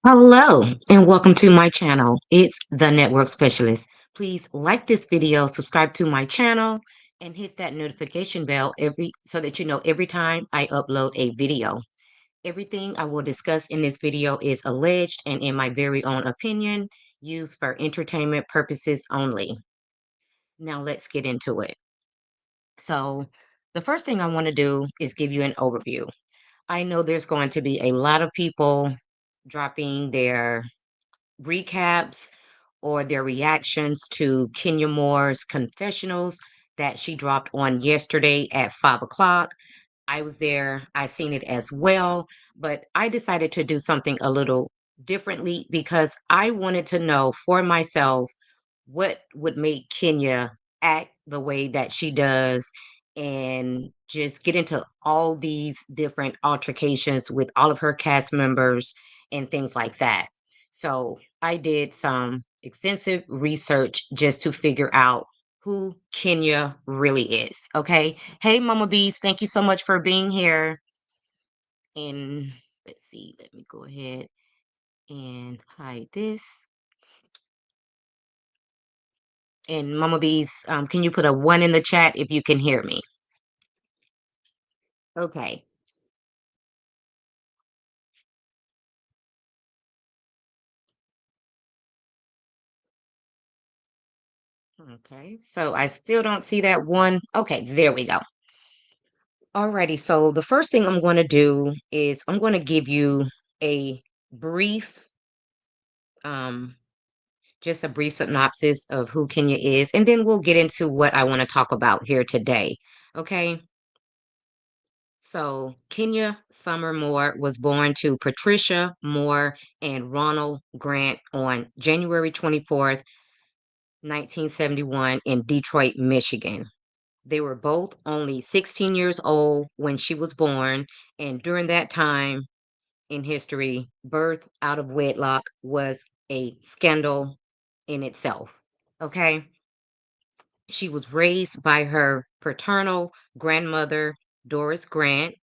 Hello and welcome to my channel. It's the Network Specialist. Please like this video, subscribe to my channel, and hit that notification bell every so that you know every time I upload a video. Everything I will discuss in this video is alleged and in my very own opinion, used for entertainment purposes only. Now let's get into it. So, the first thing I want to do is give you an overview. I know there's going to be a lot of people dropping their recaps or their reactions to Kenya Moore's confessionals that she dropped on yesterday at 5 o'clock. I was there, I seen it as well, but I decided to do something a little differently because I wanted to know for myself what would make Kenya act the way that she does and just get into all these different altercations with all of her cast members and things like that. So I did some extensive research just to figure out who Kenya really is. Okay. Hey, Mama Bees, thank you so much for being here. And let's see, let me go ahead and hide this. And Mama Bees, can you put a one in the chat if you can hear me? Okay. Okay. So I still don't see that one. Okay, there we go. Alrighty. So the first thing I'm going to do is I'm going to give you a brief, um, just a brief synopsis of who Kenya is, and then we'll get into what I want to talk about here today. Okay. So Kenya Summer Moore was born to Patricia Moore and Ronald Grant on January 24th, 1971 in Detroit, Michigan. They were both only 16 years old when she was born, and during that time in history, birth out of wedlock was a scandal in itself. Okay. She was raised by her paternal grandmother, Doris Grant,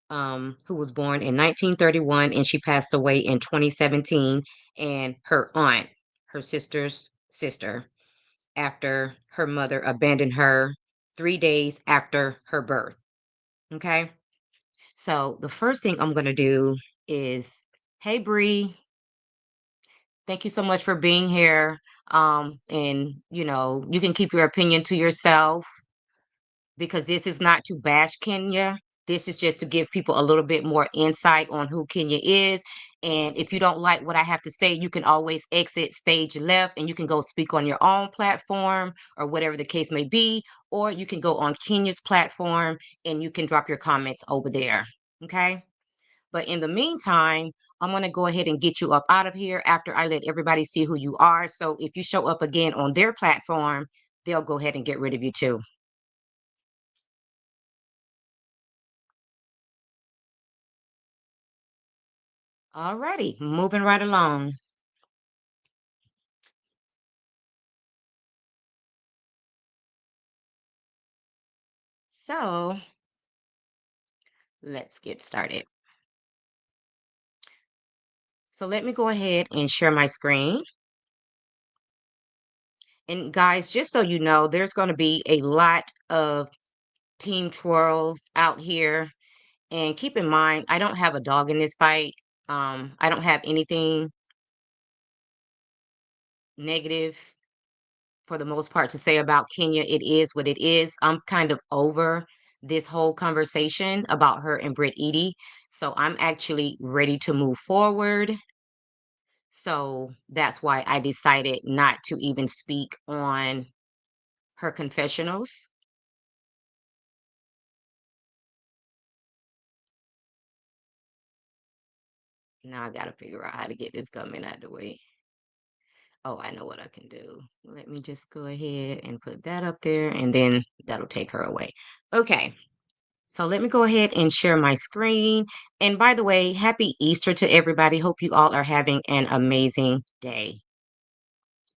who was born in 1931 and she passed away in 2017, and her aunt, her sister's sister, after her mother abandoned her 3 days after her birth. Okay. So the first thing I'm going to do is, hey, Bree, thank you so much for being here. And, you can keep your opinion to yourself because this is not to bash Kenya. This is just to give people a little bit more insight on who Kenya is. And if you don't like what I have to say, you can always exit stage left and you can go speak on your own platform or whatever the case may be. Or you can go on Kenya's platform and you can drop your comments over there. Okay. But in the meantime, I'm going to go ahead and get you up out of here after I let everybody see who you are. So if you show up again on their platform, they'll go ahead and get rid of you too. Alrighty, moving right along. So let's get started. So let me go ahead and share my screen. And guys, just so you know, there's going to be a lot of team twirls out here. And keep in mind, I don't have a dog in this fight. I don't have anything negative for the most part to say about Kenya. It is what it is. I'm kind of over this whole conversation about her and Britt Edie. So I'm actually ready to move forward. So that's why I decided not to even speak on her confessionals. Now I got to figure out how to get this comment out of the way. Oh, I know what I can do. Let me just go ahead and put that up there and then that'll take her away. Okay. So let me go ahead and share my screen. And by the way, happy Easter to everybody. Hope you all are having an amazing day.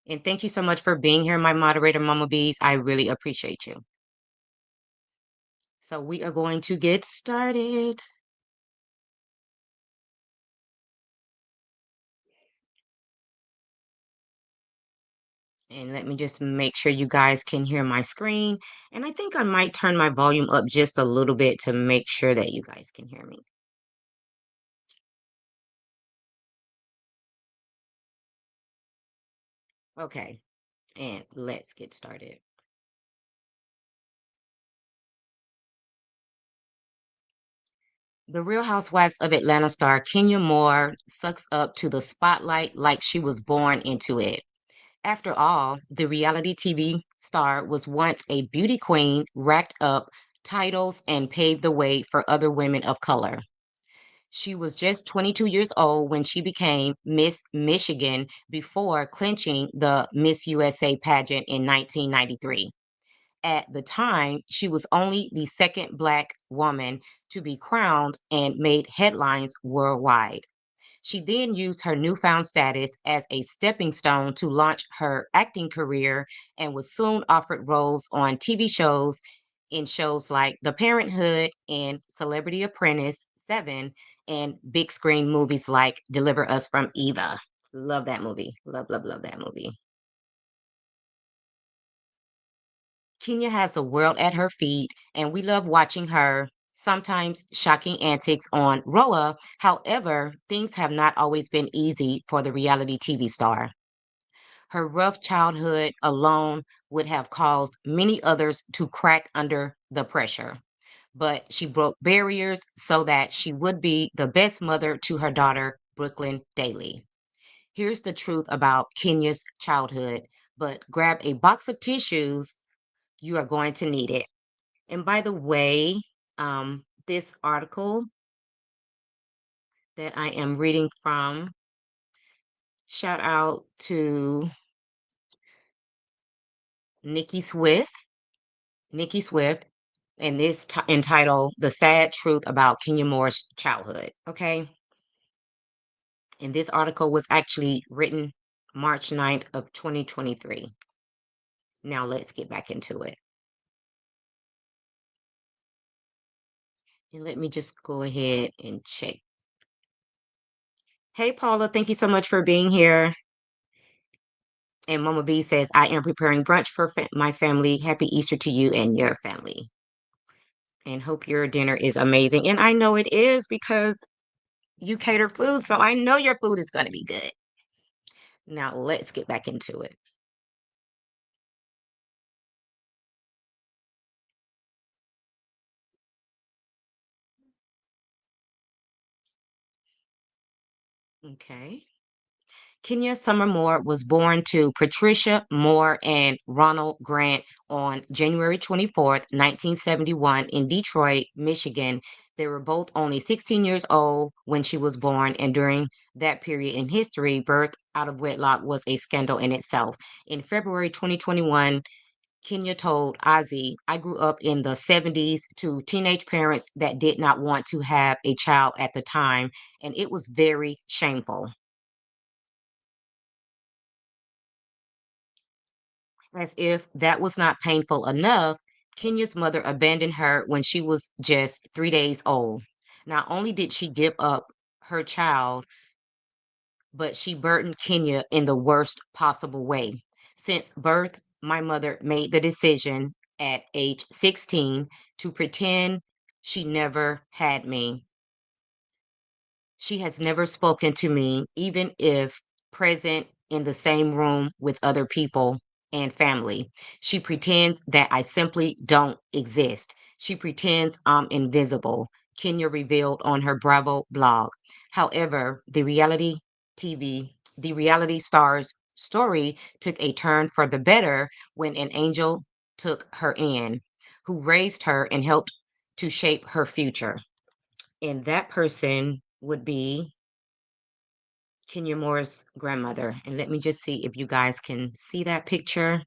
And thank you so much for being here, my moderator, Mama Bees. I really appreciate you. So we are going to get started. And let me just make sure you guys can hear my screen. And I think I might turn my volume up just a little bit to make sure that you guys can hear me. Okay, and let's get started. The Real Housewives of Atlanta star Kenya Moore sucks up to the spotlight like she was born into it. After all, the reality TV star was once a beauty queen, racked up titles, and paved the way for other women of color. She was just 22 years old when she became Miss Michigan before clinching the Miss USA pageant in 1993. At the time, she was only the second Black woman to be crowned and made headlines worldwide. She then used her newfound status as a stepping stone to launch her acting career and was soon offered roles on TV shows in shows like The Parenthood and Celebrity Apprentice 7 and big screen movies like Deliver Us from Eva. Love that movie. Love, love, love that movie. Kenya has the world at her feet, and we love watching her sometimes shocking antics on RHOA. However, things have not always been easy for the reality TV star. Her rough childhood alone would have caused many others to crack under the pressure. But she broke barriers so that she would be the best mother to her daughter, Brooklyn Daly. Here's the truth about Kenya's childhood, but grab a box of tissues. You are going to need it. And by the way, this article that I am reading from, shout out to Nikki Swift, Nikki Swift, and this entitled "The Sad Truth About Kenya Moore's Childhood." Okay, and this article was actually written March 9th of 2023. Now let's get back into it. And let me just go ahead and check. Hey, Paula, thank you so much for being here. And Mama B says, I am preparing brunch for my family. Happy Easter to you and your family. And hope your dinner is amazing. And I know it is because you cater food. So I know your food is going to be good. Now let's get back into it. Okay. Kenya Summer Moore was born to Patricia Moore and Ronald Grant on January 24th, 1971, in Detroit, Michigan. They were both only 16 years old when she was born, and during that period in history, birth out of wedlock was a scandal in itself. In February 2021, Kenya told Ozzy, I grew up in the 70s to teenage parents that did not want to have a child at the time, and it was very shameful. As if that was not painful enough, Kenya's mother abandoned her when she was just 3 days old. Not only did she give up her child, but she burdened Kenya in the worst possible way. Since birth, my mother made the decision at age 16 to pretend she never had me. She has never spoken to me, even if present in the same room with other people and family. She pretends that I simply don't exist. She pretends I'm invisible, Kenya revealed on her Bravo blog. However, the reality star's story took a turn for the better when an angel took her in, who raised her and helped to shape her future. And that person would be Kenya Moore's grandmother. And let me just see if you guys can see that picture.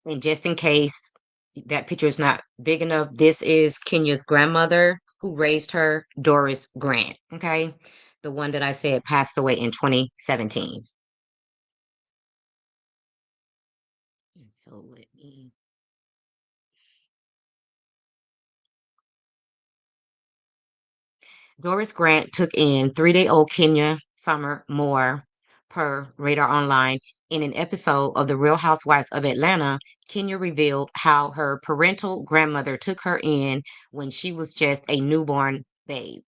And just in case that picture is not big enough, this is Kenya's grandmother who raised her, Doris Grant. Okay. The one that I said passed away in 2017. And so let me. Doris Grant took in 3-day-old Kenya Summer Moore per Radar Online. In an episode of The Real Housewives of Atlanta, Kenya revealed how her parental grandmother took her in when she was just a newborn babe.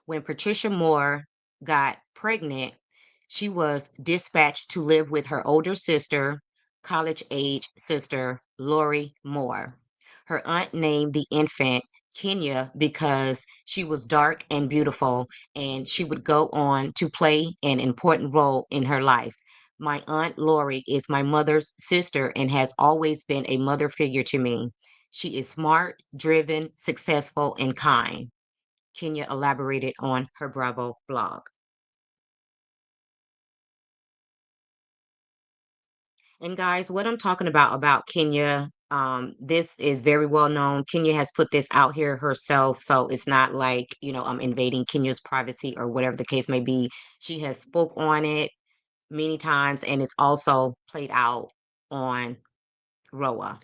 When Patricia Moore got pregnant, she was dispatched to live with her older sister, college age sister, Lori Moore. Her aunt named the infant Kenya because she was dark and beautiful, and she would go on to play an important role in her life. My aunt Lori is my mother's sister and has always been a mother figure to me. She is smart, driven, successful, and kind. Kenya elaborated on her Bravo blog. And guys, what I'm talking about Kenya, this is very well known. Kenya has put this out here herself, so it's not like, I'm invading Kenya's privacy or whatever the case may be. She has spoke on it many times and it's also played out on RHOA.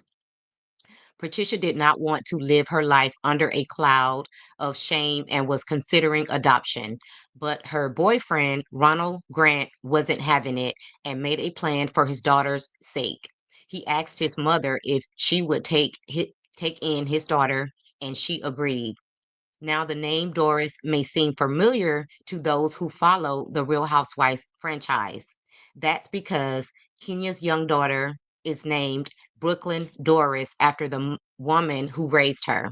Patricia did not want to live her life under a cloud of shame and was considering adoption. But her boyfriend, Ronald Grant, wasn't having it and made a plan for his daughter's sake. He asked his mother if she would take in his daughter, and she agreed. Now, the name Doris may seem familiar to those who follow the Real Housewives franchise. That's because Kenya's young daughter is named Brooklyn Doris after the woman who raised her.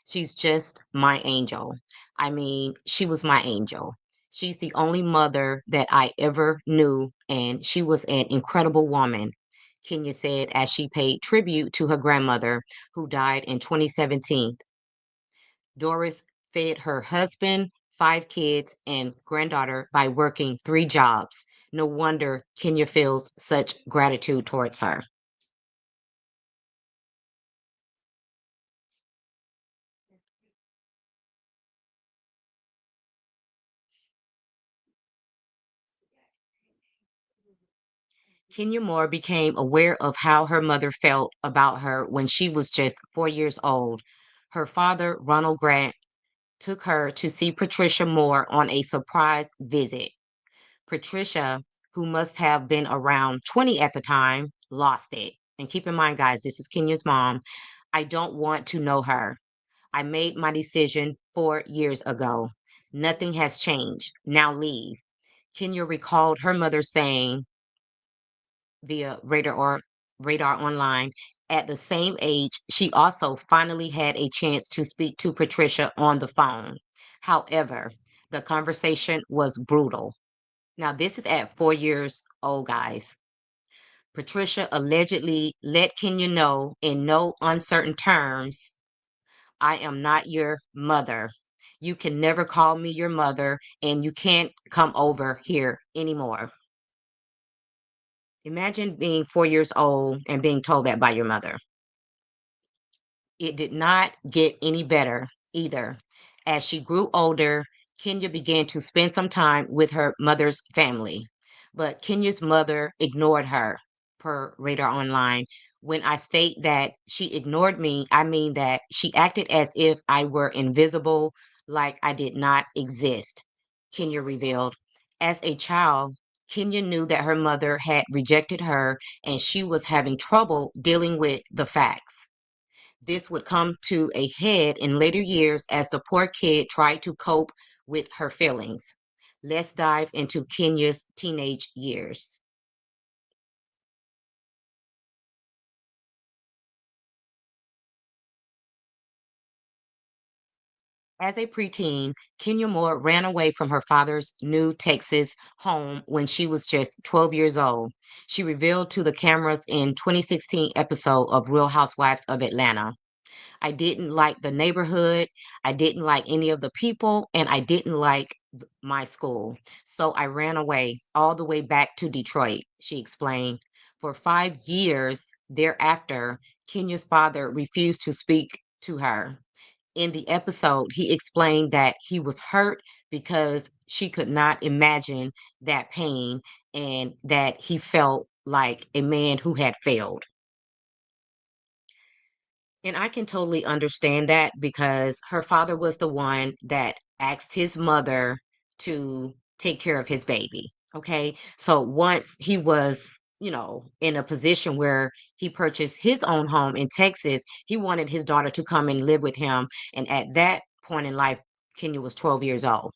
She's just my angel. I mean, she was my angel. She's the only mother that I ever knew, and she was an incredible woman, Kenya said as she paid tribute to her grandmother, who died in 2017. Doris fed her husband, 5 kids, and granddaughter by working 3 jobs. No wonder Kenya feels such gratitude towards her. Kenya Moore became aware of how her mother felt about her when she was just 4 years old. Her father, Ronald Grant, took her to see Patricia Moore on a surprise visit. Patricia, who must have been around 20 at the time, lost it. And keep in mind, guys, this is Kenya's mom. I don't want to know her. I made my decision 4 years ago. Nothing has changed. Now leave. Kenya recalled her mother saying via Radar Online, at the same age, she also finally had a chance to speak to Patricia on the phone. However, the conversation was brutal. Now, this is at 4 years old, guys. Patricia allegedly let Kenya know in no uncertain terms, I am not your mother. You can never call me your mother, and you can't come over here anymore. Imagine being 4 years old and being told that by your mother. It did not get any better either. As she grew older, Kenya began to spend some time with her mother's family. But Kenya's mother ignored her, per Radar Online. When I state that she ignored me, I mean that she acted as if I were invisible, like I did not exist, Kenya revealed. As a child, Kenya knew that her mother had rejected her and she was having trouble dealing with the facts. This would come to a head in later years as the poor kid tried to cope with her feelings. Let's dive into Kenya's teenage years. As a preteen, Kenya Moore ran away from her father's new Texas home when she was just 12 years old. She revealed to the cameras in 2016 episode of Real Housewives of Atlanta. I didn't like the neighborhood. I didn't like any of the people, and I didn't like my school. So I ran away all the way back to Detroit, she explained. For 5 years thereafter, Kenya's father refused to speak to her. In the episode, he explained that he was hurt because she could not imagine that pain and that he felt like a man who had failed. And I can totally understand that because her father was the one that asked his mother to take care of his baby. Okay. So once he was, in a position where he purchased his own home in Texas, he wanted his daughter to come and live with him. And at that point in life, Kenya was 12 years old.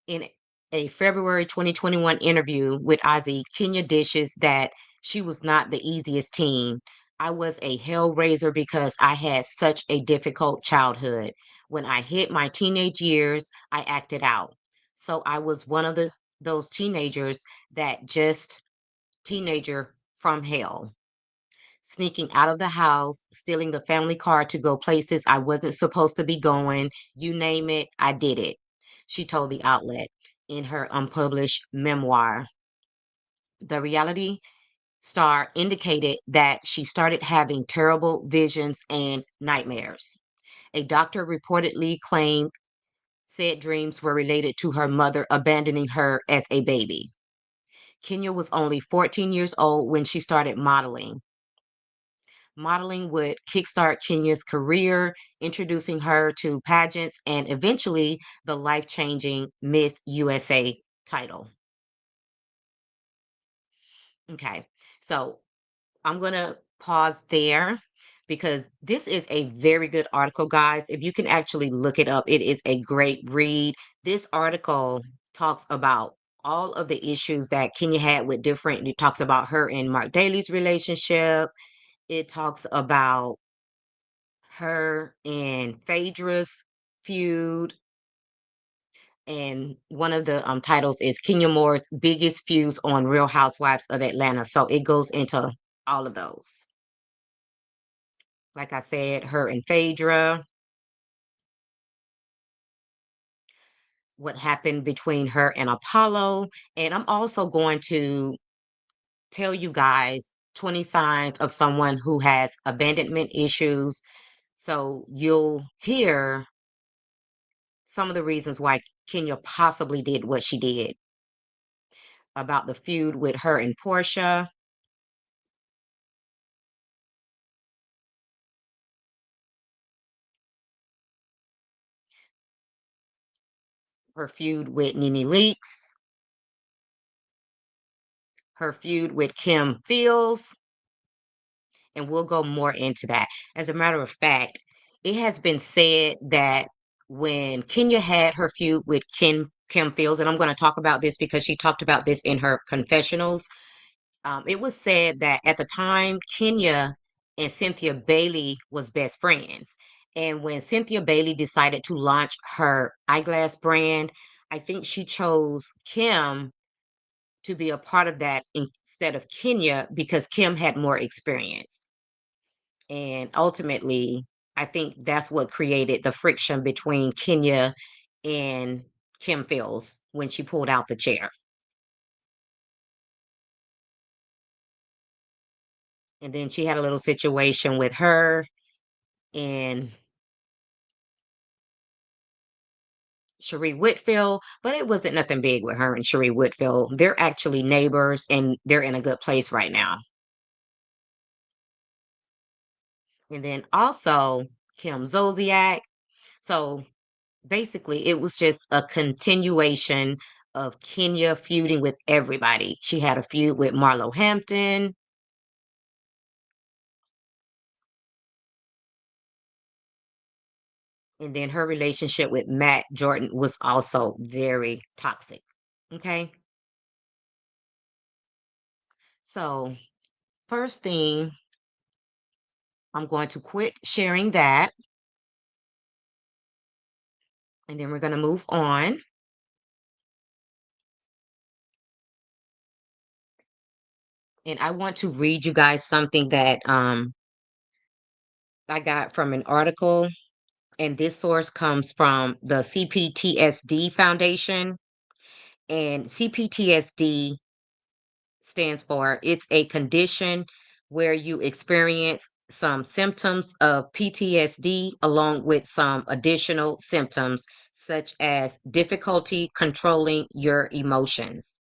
In a February 2021 interview with Ozzy, Kenya dishes that she was not the easiest teen. I was a hell raiser because I had such a difficult childhood. When I hit my teenage years, I acted out. So I was one of those teenagers that just teenager from hell, sneaking out of the house, stealing the family car to go places I wasn't supposed to be going. You name it, I did it, she told the outlet in her unpublished memoir. The reality star indicated that she started having terrible visions and nightmares. A doctor reportedly claimed said dreams were related to her mother abandoning her as a baby. Kenya was only 14 years old when she started modeling. Modeling would kickstart Kenya's career, introducing her to pageants and eventually the life changing Miss USA title. Okay, so I'm going to pause there because this is a very good article, guys. If you can actually look it up, it is a great read. This article talks about all of the issues that Kenya had with different, it talks about her and Mark Daly's relationship. It talks about her and Phaedra's feud. And one of the titles is Kenya Moore's biggest feuds on Real Housewives of Atlanta. So it goes into all of those. Like I said, her and Phaedra, what happened between her and Apollo. And I'm also going to tell you guys 20 signs of someone who has abandonment issues. So you'll hear some of the reasons why Kenya possibly did what she did, about the feud with her and Portia, her feud with Nene Leakes, her feud with Kim Fields, and we'll go more into that. As a matter of fact, it has been said that when Kenya had her feud with Kim Fields, and I'm going to talk about this because she talked about this in her confessionals. It was said that at the time, Kenya and Cynthia Bailey was best friends. And when Cynthia Bailey decided to launch her eyeglass brand, I think she chose Kim to be a part of that instead of Kenya because Kim had more experience. And ultimately, I think that's what created the friction between Kenya and Kim Fields when she pulled out the chair. And then she had a little situation with her and Cherie Whitfield, but it wasn't nothing big with her and Cherie Whitfield. They're actually neighbors and they're in a good place right now. And then also Kim Zolciak. So basically, it was just a continuation of Kenya feuding with everybody. She had a feud with Marlo Hampton, and then her relationship with Matt Jordan was also very toxic. Okay. So, first thing, I'm going to quit sharing that, and then we're going to move on. And I want to read you guys something that I got from an article, and this source comes from the CPTSD Foundation. And CPTSD stands for it's a condition where you experience some symptoms of PTSD along with some additional symptoms such as difficulty controlling your emotions.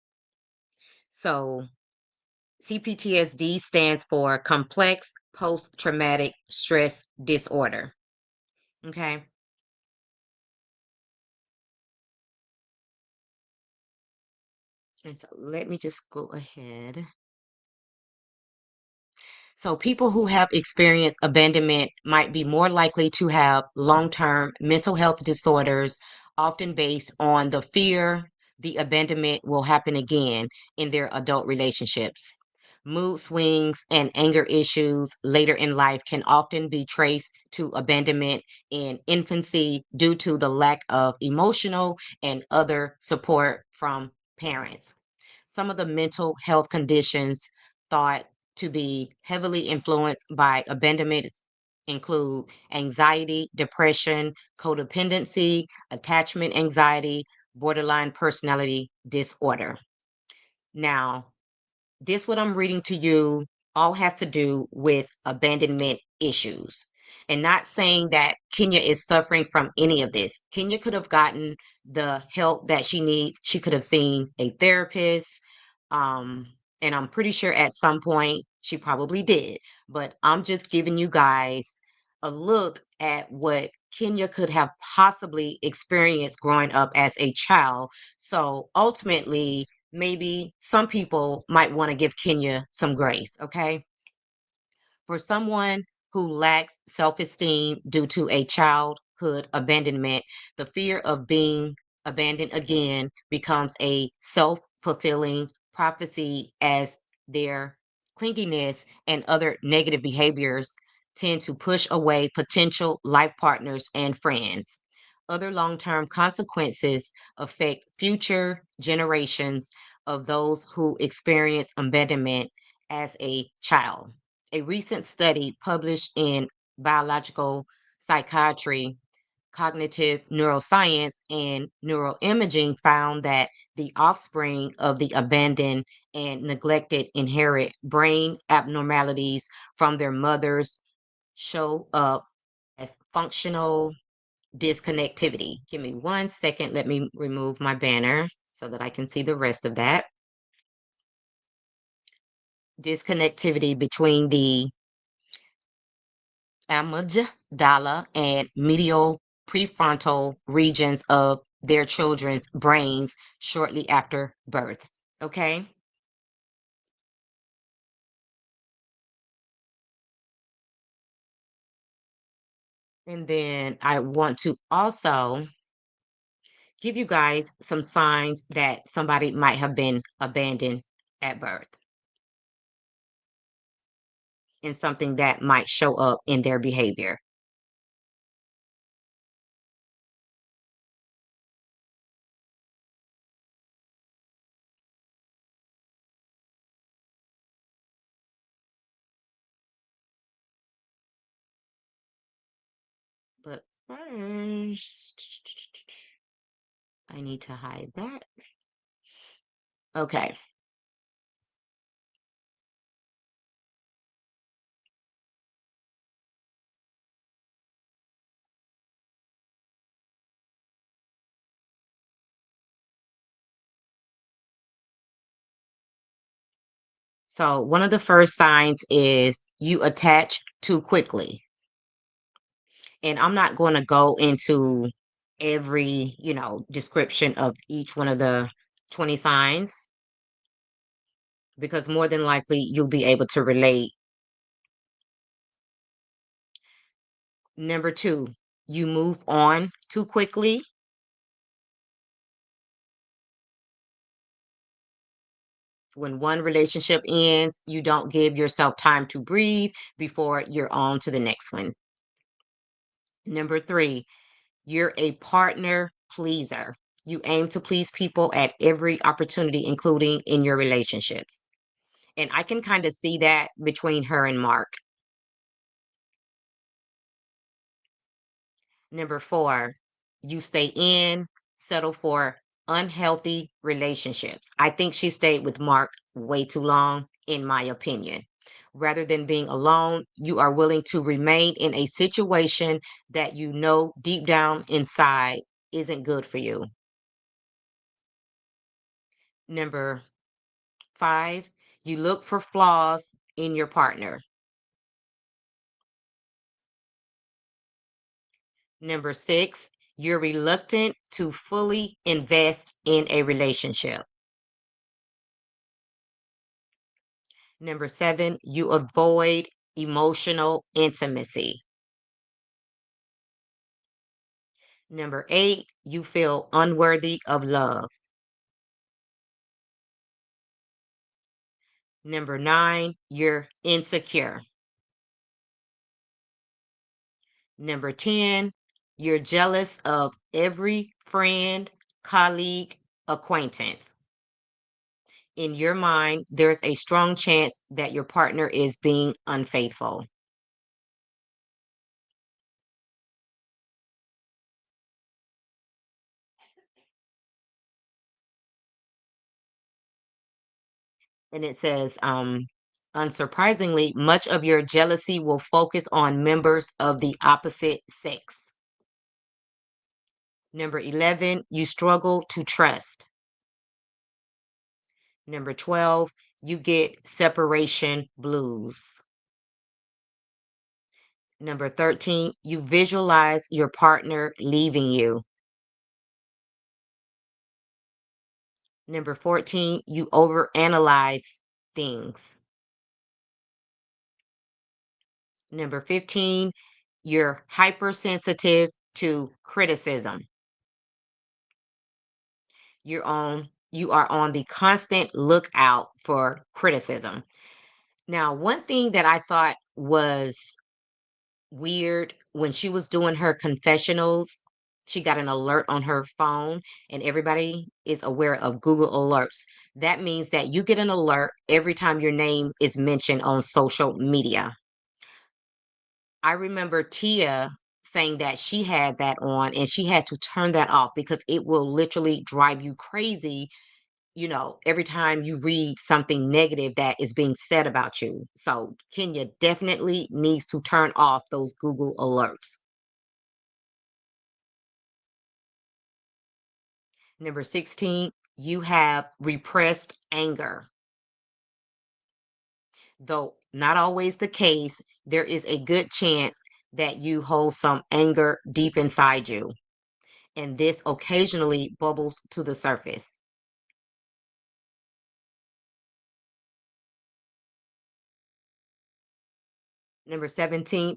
So, CPTSD stands for complex post traumatic stress disorder. Okay. And so let me just go ahead. So, people who have experienced abandonment might be more likely to have long term mental health disorders, often based on the fear the abandonment will happen again in their adult relationships. Mood swings and anger issues later in life can often be traced to abandonment in infancy due to the lack of emotional and other support from parents. Some of the mental health conditions thought to be heavily influenced by abandonment include anxiety, depression, codependency, attachment anxiety, borderline personality disorder. Now, this what I'm reading to you all has to do with abandonment issues. And not saying that Kenya is suffering from any of this. Kenya could have gotten the help that she needs. She could have seen a therapist. Um, and I'm pretty sure at some point she probably did. But I'm just giving you guys a look at what Kenya could have possibly experienced growing up as a child. So ultimately, maybe some people might want to give Kenya some grace, okay? For someone who lacks self esteem due to a childhood abandonment, the fear of being abandoned again becomes a self fulfilling prophecy as their clinginess and other negative behaviors tend to push away potential life partners and friends. Other long term consequences affect future generations of those who experience abandonment as a child. A recent study published in Biological Psychiatry, Cognitive Neuroscience, and Neuroimaging found that the offspring of the abandoned and neglected inherit brain abnormalities from their mothers, show up as functional disconnectivity. Give me 1 second. Let me remove my banner so that I can see the rest of that. Disconnectivity between the amygdala and medial prefrontal regions of their children's brains shortly after birth. Okay. And then I want to also give you guys some signs that somebody might have been abandoned at birth and something that might show up in their behavior. But first, I need to hide that. Okay. So, one of the first signs is you attach too quickly. And I'm not going to go into every, description of each one of the 20 signs because more than likely you'll be able to relate. Number two, you move on too quickly. When one relationship ends, you don't give yourself time to breathe before you're on to the next one. Number three, you're a partner pleaser. You aim to please people at every opportunity, including in your relationships. And I can kind of see that between her and Mark. Number four, you stay in, settle for unhealthy relationships. I think she stayed with Mark way too long, in my opinion. Rather than being alone, you are willing to remain in a situation that you know deep down inside isn't good for you. Number five, you look for flaws in your partner. Number six, you're reluctant to fully invest in a relationship. Number 7, you avoid emotional intimacy. Number 8, you feel unworthy of love. Number 9, you're insecure. Number 10, you're jealous of every friend, colleague, acquaintance. In your mind, there's a strong chance that your partner is being unfaithful. And it says, unsurprisingly, much of your jealousy will focus on members of the opposite sex. Number 11, you struggle to trust. Number 12, you get separation blues. Number 13, you visualize your partner leaving you. Number 14, you overanalyze things. Number 15, you're hypersensitive to criticism. You are on the constant lookout for criticism. Now, one thing that I thought was weird when she was doing her confessionals, she got an alert on her phone, and everybody is aware of Google Alerts. That means that you get an alert every time your name is mentioned on social media. I remember Tia saying that she had that on and she had to turn that off because it will literally drive you crazy, every time you read something negative that is being said about you. So Kenya definitely needs to turn off those Google alerts. Number 16, you have repressed anger. Though not always the case, there is a good chance that you hold some anger deep inside you, and this occasionally bubbles to the surface. Number 17,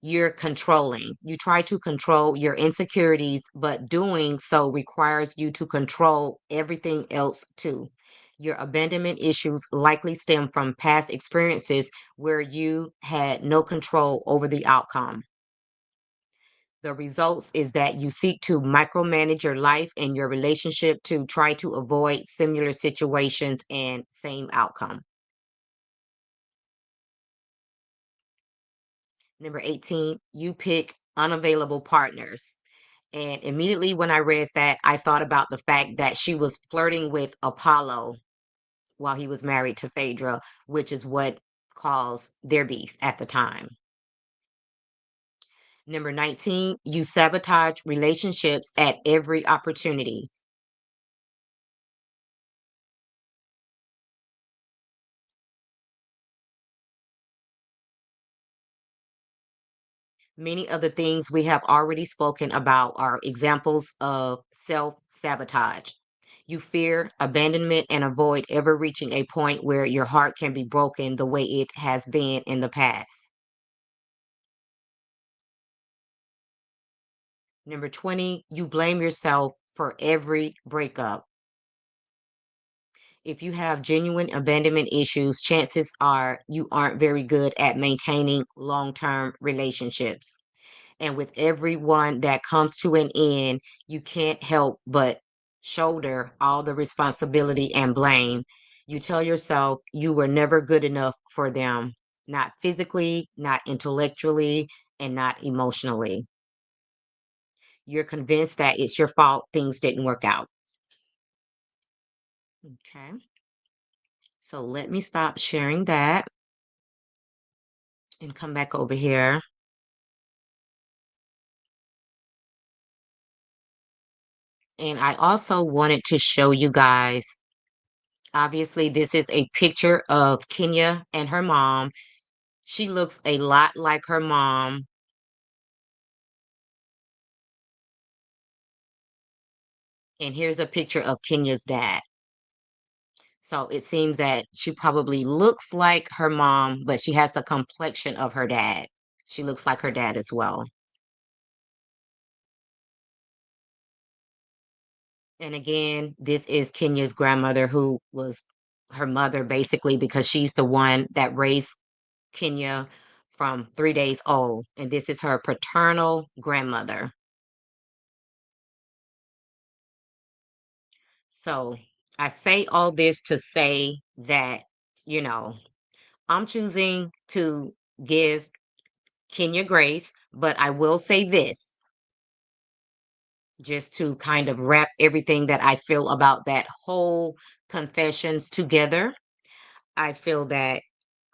you're controlling. You try to control your insecurities, but doing so requires you to control everything else too. Your abandonment issues likely stem from past experiences where you had no control over the outcome. The results is that you seek to micromanage your life and your relationship to try to avoid similar situations and same outcome. Number 18, you pick unavailable partners. And immediately when I read that, I thought about the fact that she was flirting with Apollo while he was married to Phaedra, which is what caused their beef at the time. Number 19, you sabotage relationships at every opportunity. Many of the things we have already spoken about are examples of self sabotage. You fear abandonment and avoid ever reaching a point where your heart can be broken the way it has been in the past. Number 20, you blame yourself for every breakup. If you have genuine abandonment issues, chances are you aren't very good at maintaining long term relationships. And with everyone that comes to an end, you can't help but shoulder all the responsibility and blame. You tell yourself you were never good enough for them, not physically, not intellectually, and not emotionally. You're convinced that it's your fault things didn't work out. Okay. So let me stop sharing that and come back over here. And I also wanted to show you guys, obviously, this is a picture of Kenya and her mom. She looks a lot like her mom. And here's a picture of Kenya's dad. So it seems that she probably looks like her mom, but she has the complexion of her dad. She looks like her dad as well. And again, this is Kenya's grandmother, who was her mother basically, because she's the one that raised Kenya from 3 days old. And this is her paternal grandmother. So I say all this to say that, you know, I'm choosing to give Kenya grace, but I will say this, just to kind of wrap everything that I feel about that whole confessions together. I feel that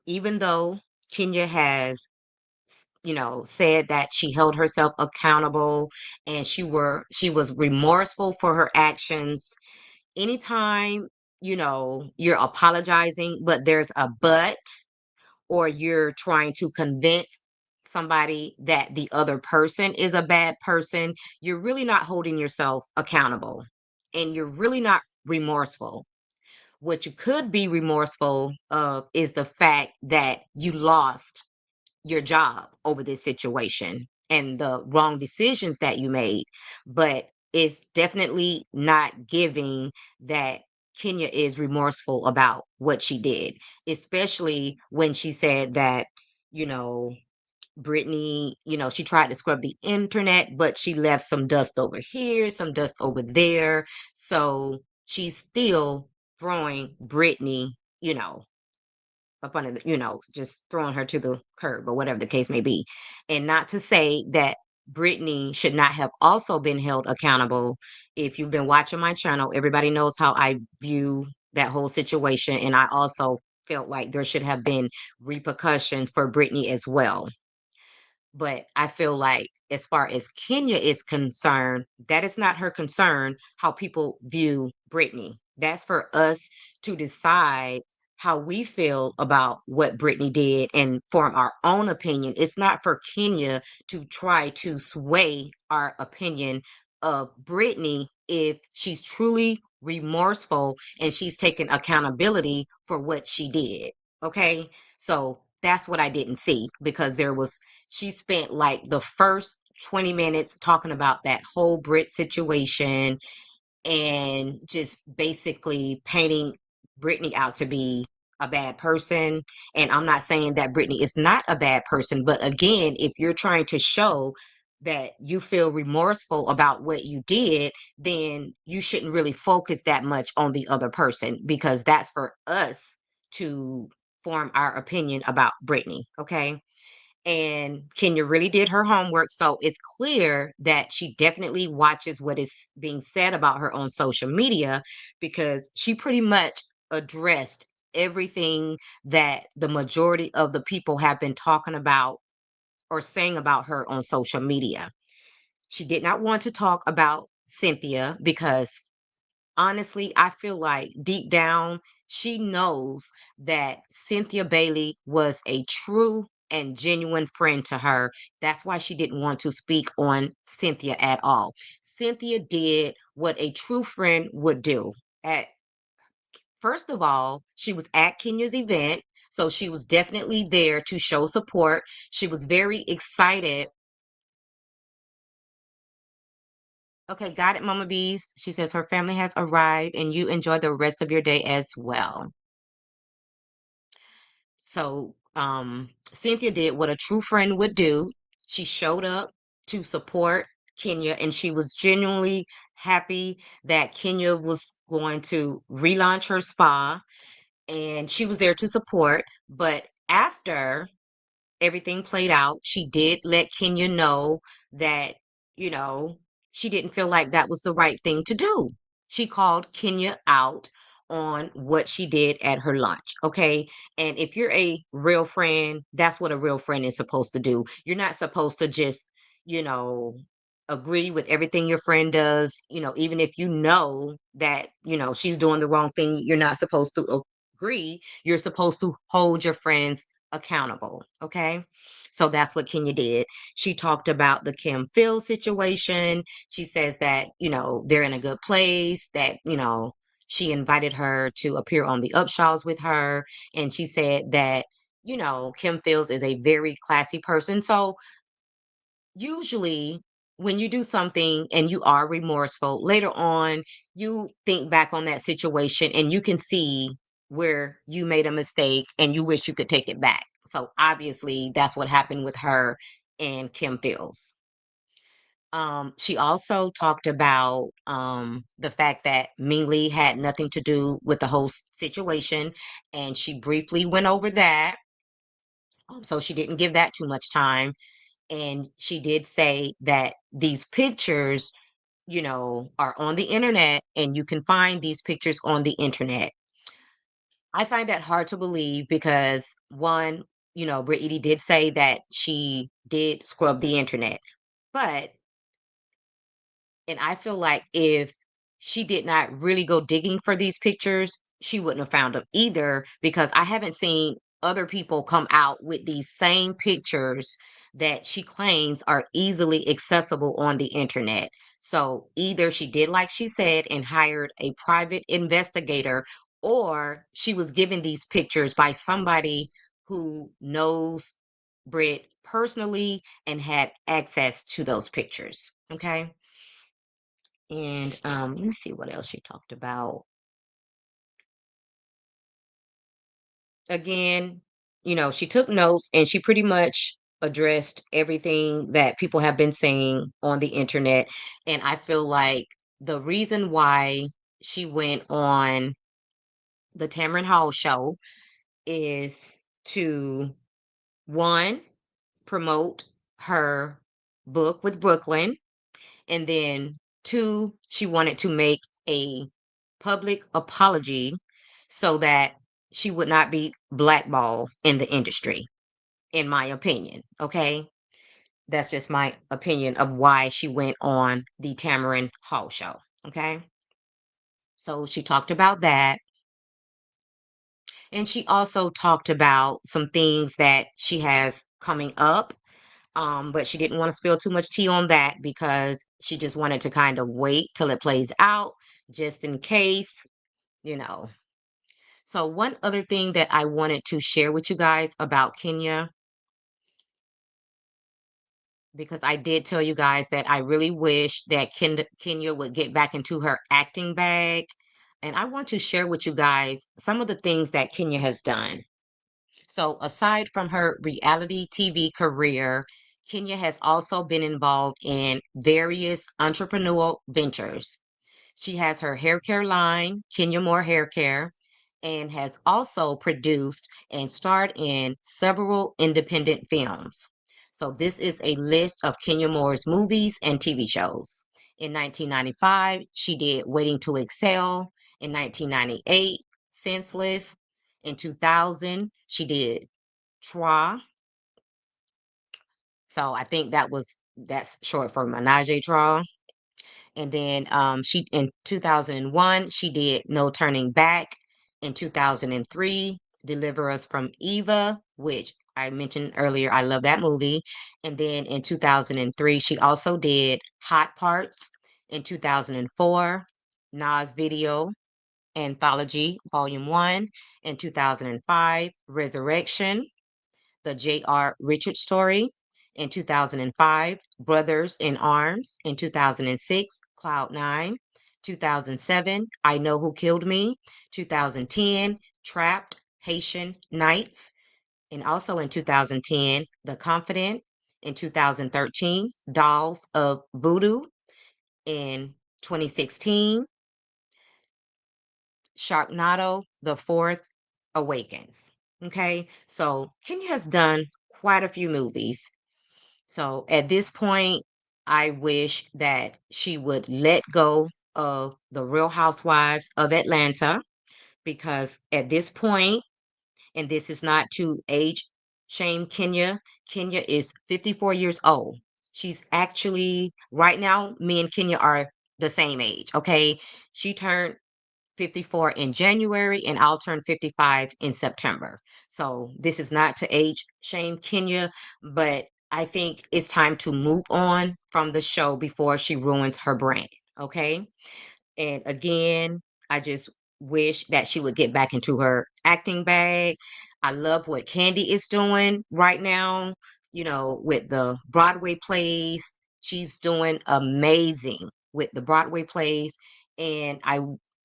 even though Kenya has, said that she held herself accountable and she was remorseful for her actions, anytime, you're apologizing, but there's a but, or you're trying to convince somebody that the other person is a bad person, you're really not holding yourself accountable, and you're really not remorseful. What you could be remorseful of is the fact that you lost your job over this situation and the wrong decisions that you made. But it's definitely not giving that Kenya is remorseful about what she did, especially when she said that, you know, Brittany, she tried to scrub the internet, but she left some dust over here, some dust over there. So she's still throwing Brittany, up under just throwing her to the curb or whatever the case may be. And not to say that Brittany should not have also been held accountable. If you've been watching my channel, everybody knows how I view that whole situation. And I also felt like there should have been repercussions for Brittany as well. But I feel like, as far as Kenya is concerned, that is not her concern how people view Brittany. That's for us to decide how we feel about what Brittany did and form our own opinion. It's not for Kenya to try to sway our opinion of Brittany if she's truly remorseful and she's taken accountability for what she did. Okay. So that's what I didn't see, because she spent like the first 20 minutes talking about that whole Brit situation and just basically painting Brittany out to be a bad person. And I'm not saying that Brittany is not a bad person, but again, if you're trying to show that you feel remorseful about what you did, then you shouldn't really focus that much on the other person, because that's for us to form our opinion about Brittany. Okay. And Kenya really did her homework. So it's clear that she definitely watches what is being said about her on social media, because she pretty much addressed everything that the majority of the people have been talking about or saying about her on social media. She did not want to talk about Cynthia because, honestly, I feel like deep down, she knows that Cynthia Bailey was a true and genuine friend to her. That's why she didn't want to speak on Cynthia at all. Cynthia did what a true friend would do. At First of all, she was at Kenya's event, so she was definitely there to show support. She was very excited. Okay, got it, Mama Bees. She says her family has arrived and you enjoy the rest of your day as well. So, Cynthia did what a true friend would do. She showed up to support Kenya, and she was genuinely happy that Kenya was going to relaunch her spa, and she was there to support. But after everything played out, she did let Kenya know that, you know, she didn't feel like that was the right thing to do. She called Kenya out on what she did at her lunch. Okay. And if you're a real friend, that's what a real friend is supposed to do. You're not supposed to just, you know, agree with everything your friend does, even if you know that, she's doing the wrong thing, you're not supposed to agree. You're supposed to hold your friends accountable. Okay. So that's what Kenya did. She talked about the Kim Phil situation. She says that, they're in a good place, that, She invited her to appear on the Upshaws with her, and she said that, Kim Fields is a very classy person. So usually when you do something and you are remorseful, later on, you think back on that situation and you can see where you made a mistake and you wish you could take it back. So obviously, that's what happened with her and Kim Fields. She also talked about the fact that Ming Lee had nothing to do with the whole situation, and she briefly went over that. So she didn't give that too much time. And she did say that these pictures, are on the internet, and you can find these pictures on the internet. I find that hard to believe because one, Brittany did say that she did scrub the internet. But And I feel like if she did not really go digging for these pictures, she wouldn't have found them either, because I haven't seen other people come out with these same pictures that she claims are easily accessible on the internet. So either she did like she said and hired a private investigator, or she was given these pictures by somebody who knows Britt personally and had access to those pictures. Okay. And let me see what else she talked about. Again, she took notes and she pretty much addressed everything that people have been saying on the internet. And I feel like the reason why she went on the Tamron Hall show is to, one, promote her book with Brooklyn. And then two, she wanted to make a public apology so that she would not be blackballed in the industry, in my opinion. Okay. That's just my opinion of why she went on the Tamron Hall show. Okay. So she talked about that. And she also talked about some things that she has coming up. But she didn't want to spill too much tea on that because she just wanted to kind of wait till it plays out just in case, you know. So, one other thing that I wanted to share with you guys about Kenya, because I did tell you guys that I really wish that Kenya would get back into her acting bag. And I want to share with you guys some of the things that Kenya has done. So, aside from her reality TV career, Kenya has also been involved in various entrepreneurial ventures. She has her hair care line, Kenya Moore Hair Care, and has also produced and starred in several independent films. So, this is a list of Kenya Moore's movies and TV shows. In 1995, she did Waiting to Excel. In 1998, Senseless. In 2000, she did RHOA. So I think that's short for Menage a Trois. And then she in 2001 she did No Turning Back. In 2003, Deliver Us from Eva, which I mentioned earlier. I love that movie. And then in 2003, she also did Hot Parts. In 2004, Nas Video Anthology Volume 1. In 2005, Resurrection, the J.R. Richards story. In 2005, Brothers in Arms. In 2006, Cloud Nine. 2007, I Know Who Killed Me. 2010, Trapped Haitian Nights. And also in 2010, The Confident. In 2013, Dolls of Voodoo. In 2016, Sharknado, The Fourth Awakens. Okay, so Kenya has done quite a few movies. So at this point, I wish that she would let go of the Real Housewives of Atlanta, because at this point, and this is not to age shame Kenya, Kenya is 54 years old. She's actually, right now, me and Kenya are the same age. Okay, she turned 54 in January, and I'll turn 55 in September. So this is not to age shame Kenya, but I think it's time to move on from the show before she ruins her brand. Okay. And again, I just wish that she would get back into her acting bag. I love what Candy is doing right now, with the Broadway plays. She's doing amazing with the Broadway plays. And I,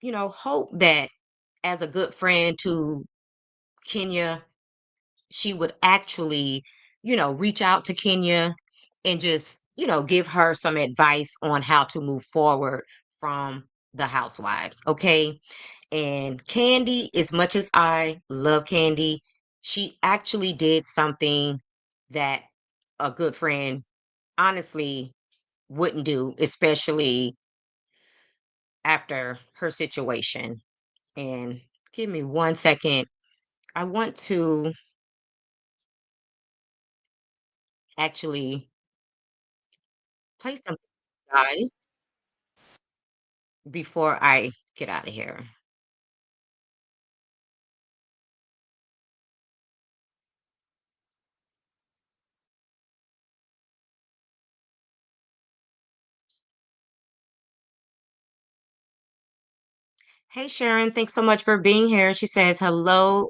hope that as a good friend to Kenya, she would actually, reach out to Kenya and just, give her some advice on how to move forward from the housewives. Okay. And Candy, as much as I love Candy, she actually did something that a good friend honestly wouldn't do, especially after her situation. And give me 1 second. I want to actually play something, guys, before I get out of here. Hey, Sharon, thanks so much for being here. She says, hello,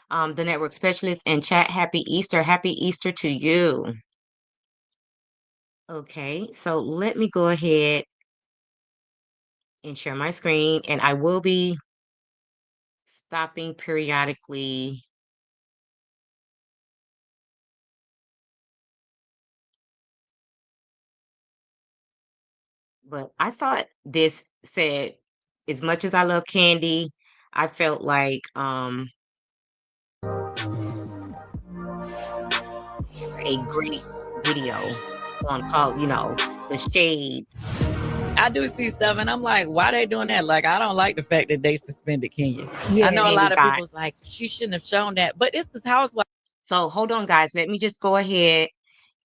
the network specialist and chat. Happy Easter. Happy Easter to you. Okay, so let me go ahead and share my screen, and I will be stopping periodically. But I thought this said, as much as I love Candy, I felt like a great video on called, The Shade. I do see stuff and I'm like, why they doing that? Like, I don't like the fact that they suspended Kenya. Yeah, I know a and lot of guys. people's like, she shouldn't have shown that, but it's this housewife. So hold on, guys. Let me just go ahead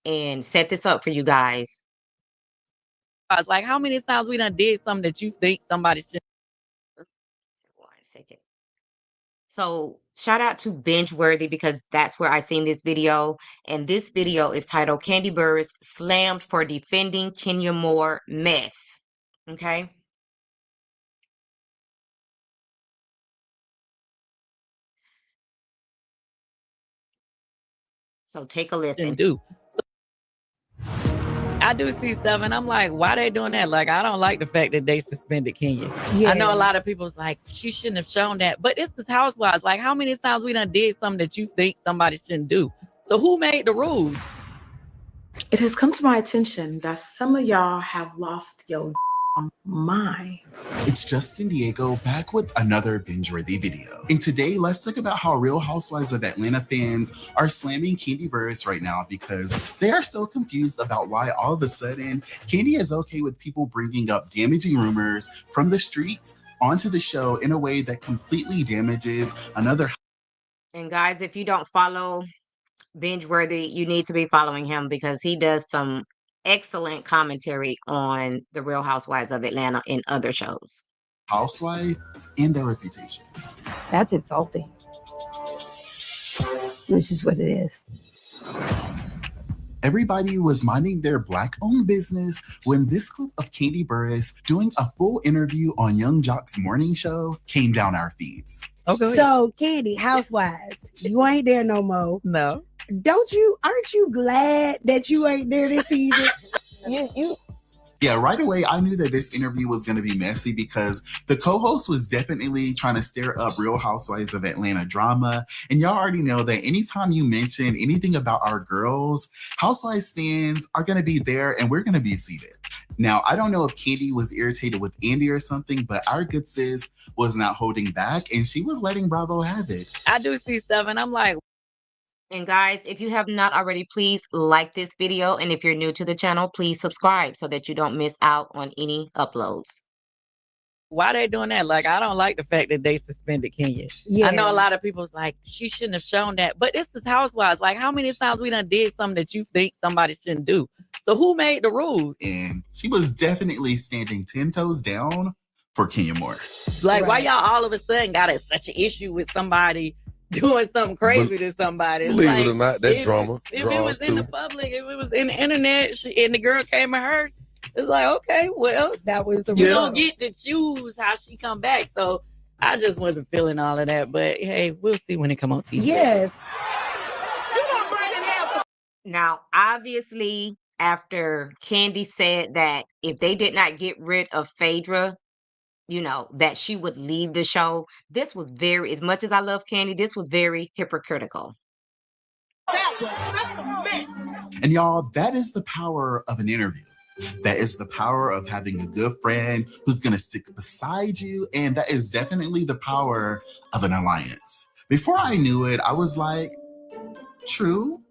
and set this up for you guys. I was like, how many times we done did something that you think somebody should? 1 second. So shout out to Binge Worthy because that's where I seen this video. And this video is titled Candy Burris Slammed for Defending Kenya Moore Mess. Okay. So take a listen. Do. So, I do see stuff and I'm like, why they doing that? Like, I don't like the fact that they suspended Kenya. Yeah. I know a lot of people's like, she shouldn't have shown that, but it's this housewives. Like, how many times we done did something that you think somebody shouldn't do? So who made the rules? It has come to my attention that some of y'all have lost your minds. It's Justin Diego back with another binge-worthy video. And today, let's talk about how Real Housewives of Atlanta fans are slamming Candy Burris right now because they are so confused about why all of a sudden Candy is okay with people bringing up damaging rumors from the streets onto the show in a way that completely damages another. And guys, if you don't follow Binge Worthy, you need to be following him because he does some excellent commentary on the Real Housewives of Atlanta and other shows. Housewife and their reputation. That's insulting. This is what it is. Everybody was minding their Black-owned business when this clip of Candy Burris doing a full interview on Young Jock's morning show came down our feeds. Okay. So, Candy, Housewives, you ain't there no more. No. Aren't you glad that you ain't there this season? Yeah, right away, I knew that this interview was going to be messy because the co-host was definitely trying to stir up Real Housewives of Atlanta drama. And y'all already know that anytime you mention anything about our girls, Housewives fans are going to be there and we're going to be seated. Now, I don't know if Candy was irritated with Andy or something, but our good sis was not holding back and she was letting Bravo have it. I do see stuff and I'm like, and guys, if you have not already, please like this video. And if you're new to the channel, please subscribe so that you don't miss out on any uploads. why they doing that? Like, I don't like the fact that they suspended Kenya. Yeah. I know a lot of people's like, she shouldn't have shown that, but it's this housewives. Like, how many times we done did something that you think somebody shouldn't do? So who made the rules? And she was definitely standing 10 toes down for Kenya Moore. Like, why y'all all of a sudden got such an issue with somebody doing something crazy to somebody? It's Believe like, it or not, that drama if draws it was in too. the public, if it was in the internet, and the girl came at her, It's like, okay, well, That was the you real. don't get to choose how she come back. So I just wasn't feeling all of that. But hey, we'll see when it come on TV. Yeah. Now, obviously, after Candy said that if they did not get rid of Phaedra, that she would leave the show, this was very, as much as I love Candy, this was very hypocritical. That's a mess. And y'all, that is the power of an interview. That is the power of having a good friend who's going to stick beside you. And that is definitely the power of an alliance. Before I knew it, I was like, true.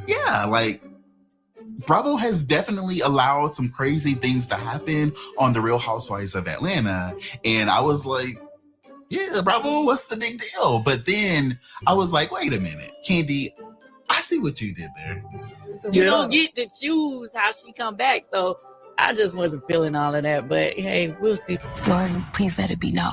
Yeah, like Bravo has definitely allowed some crazy things to happen on The Real Housewives of Atlanta. And I was like, yeah, Bravo, what's the big deal? But then I was like, wait a minute, Candy, I see what you did there. You don't get to choose how she come back. So I just wasn't feeling all of that. But hey, we'll see. Lord, please let it be no.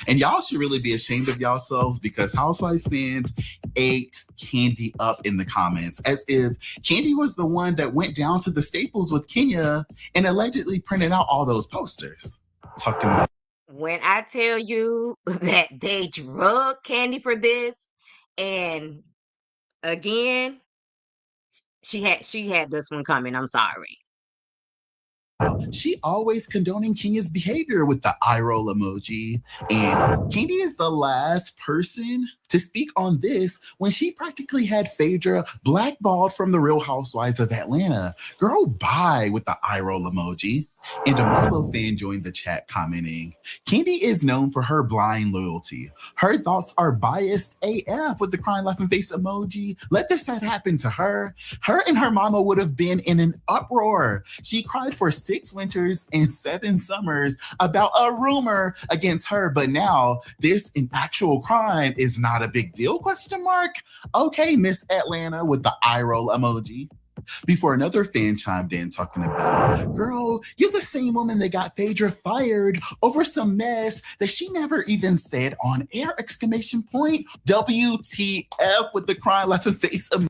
And y'all should really be ashamed of yourselves because Housewives fans ate Candy up in the comments as if Candy was the one that went down to the Staples with Kenya and allegedly printed out all those posters. Talking about When I tell you that they drug Candy for this, and again, she had this one coming. I'm sorry. she always condoning Kenya's behavior with the eye roll emoji. And Candy is the last person to speak on this when she practically had Phaedra blackballed from The Real Housewives of Atlanta. Girl, bye with the eye roll emoji. And a Marlo fan joined the chat commenting, Candy is known for her blind loyalty. Her thoughts are biased AF with the crying laughing face emoji. Let this had happened to her. Her and her mama would have been in an uproar. She cried for 6 winters and 7 summers about a rumor against her. But now this an actual crime is not a big deal, question mark? Okay, Miss Atlanta with the eye roll emoji. Before another fan chimed in talking about, girl, you're the same woman that got Phaedra fired over some mess that she never even said on air, exclamation point. WTF with the crying laughing face emoji.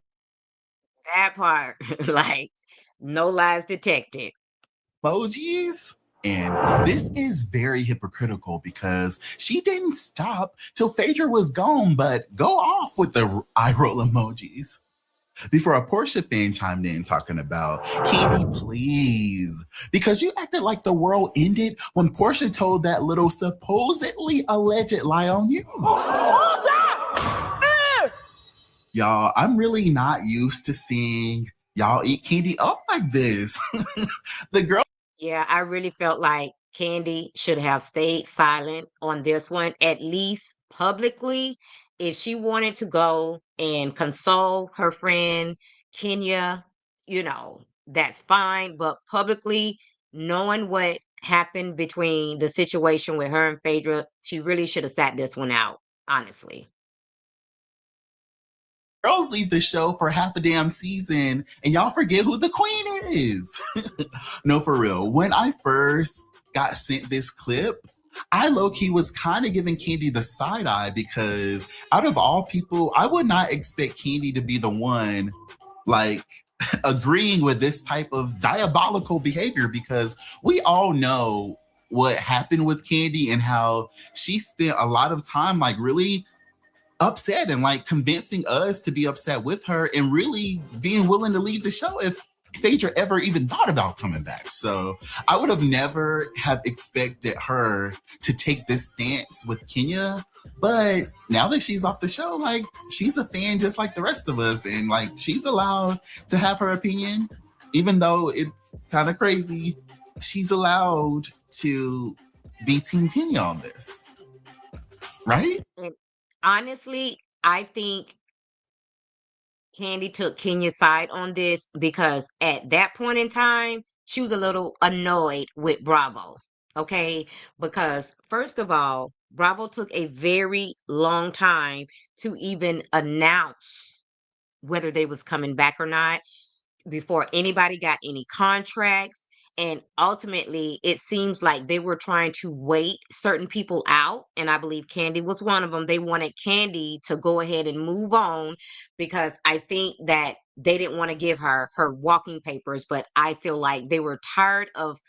That part, like, no lies detected. Emojis. And this is very hypocritical because she didn't stop till Phaedra was gone, but go off with the eye roll emojis. Before a Portia fan chimed in talking about, Candy, please, because you acted like the world ended when Portia told that little supposedly alleged lie on you. Y'all, I'm really not used to seeing y'all eat Candy up like this. The girl. Yeah, I really felt like Candy should have stayed silent on this one, at least publicly. If she wanted to go and console her friend Kenya, that's fine. But publicly, knowing what happened between the situation with her and Phaedra, she really should have sat this one out, honestly. Girls leave the show for half a damn season and y'all forget who the queen is. No, for real. When I first got sent this clip, I low-key was kind of giving Candy the side eye because out of all people, I would not expect Candy to be the one like agreeing with this type of diabolical behavior because we all know what happened with Candy and how she spent a lot of time like really upset and like convincing us to be upset with her and really being willing to leave the show if Phaedra ever even thought about coming back. So I would have never have expected her to take this stance with Kenya. But now that she's off the show, like she's a fan just like the rest of us. And like she's allowed to have her opinion, even though it's kind of crazy. She's allowed to be Team Kenya on this. Right? Honestly, I think Candy took Kenya's side on this because at that point in time, she was a little annoyed with Bravo. Okay. Because, first of all, Bravo took a very long time to even announce whether they was coming back or not before anybody got any contracts. And ultimately, it seems like they were trying to wait certain people out. And I believe Candy was one of them. They wanted Candy to go ahead and move on because I think that they didn't want to give her her walking papers, but I feel like they were tired of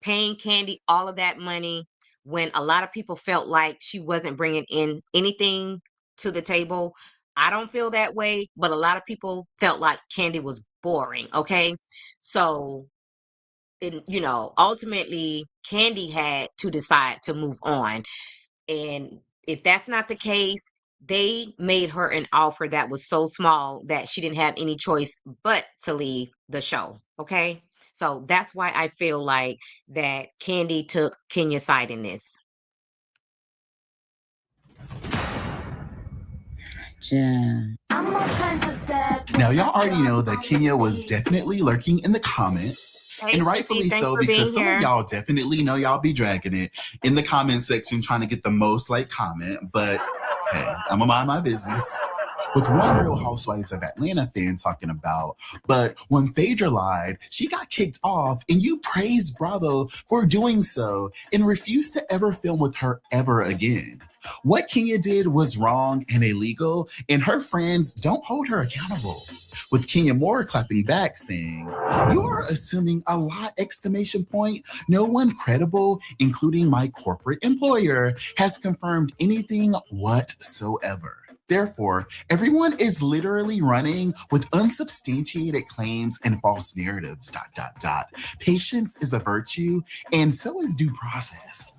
paying Candy all of that money when a lot of people felt like she wasn't bringing in anything to the table. I don't feel that way, but a lot of people felt like Candy was boring. Okay. So, ultimately, Candy had to decide to move on. And if that's not the case, they made her an offer that was so small that she didn't have any choice but to leave the show. Okay. So that's why I feel like that Candy took Kenya's side in this. Yeah. Now, y'all already know that Kenya was definitely lurking in the comments, Hey, and rightfully Cece, thanks so, for being because some here. of y'all definitely know y'all be dragging it in the comment section trying to get the most like comment, but hey, I'm gonna mind my business. With one Real Housewives of Atlanta fan talking about, but when Phaedra lied, she got kicked off, and you praised Bravo for doing so and refused to ever film with her ever again. What Kenya did was wrong and illegal, and her friends don't hold her accountable. With Kenya Moore clapping back saying, "You're assuming a lot, exclamation point. No one credible, including my corporate employer, has confirmed anything whatsoever. Therefore, everyone is literally running with unsubstantiated claims and false narratives, ... Patience is a virtue, and so is due process."